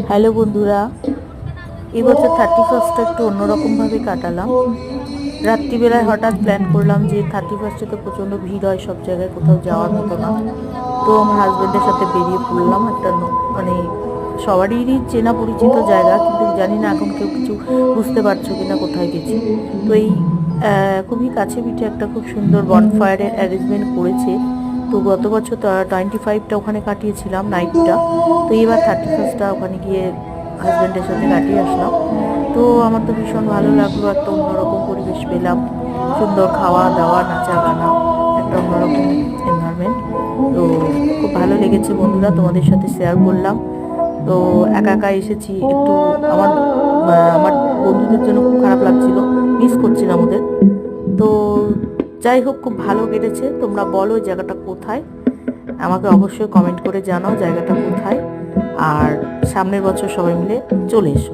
Hello বন্ধুরা, এবছর 31টা একটু অন্যরকমভাবে কাটালাম। রাত্রিবেলায় হঠাৎ প্ল্যান করলাম যে 31তে তো প্রচণ্ড ভিড় হয়, সব জায়গায় কোথাও যাওয়ার মতো না। তো আমার হাজব্যান্ডের সাথে বেরিয়ে পড়লাম একটা মানে সবারই চেনা পরিচিত জায়গা, কিন্তু জানি না এখন কেউ কিছু বুঝতে পারছো কিনা কোথায় গেছি। তো এই খুবই কাছে পিঠে একটা খুব সুন্দর বনফায়ারের অ্যারেঞ্জমেন্ট করেছে। তো গত বছর 25টা ওখানে কাটিয়েছিলাম নাইটটা। তো এবার 31টা ওখানে গিয়ে হাজব্যান্ডের সাথে কাটিয়ে আসলাম। তো আমার তো ভীষণ ভালো লাগলো, একটা অন্যরকম পরিবেশ পেলাম, সুন্দর খাওয়া দাওয়া নাচা গানা, একটা অন্যরকম এনভায়রনমেন্ট। তো খুব ভালো লেগেছে বন্ধুরা, তোমাদের সাথে শেয়ার করলাম। তো একা একা এসেছি একটু, আমার আমার বন্ধুদের জন্য খুব খারাপ লাগছিল, মিস করছিলাম ওদের। তো যাই হোক, খুব ভালো কেটেছে। তোমরা বলো জায়গাটা কোথায়, আমাকে অবশ্যই কমেন্ট করে জানাও জায়গাটা কোথায়। আর সামনের বছর সবাই মিলে চলে এসো।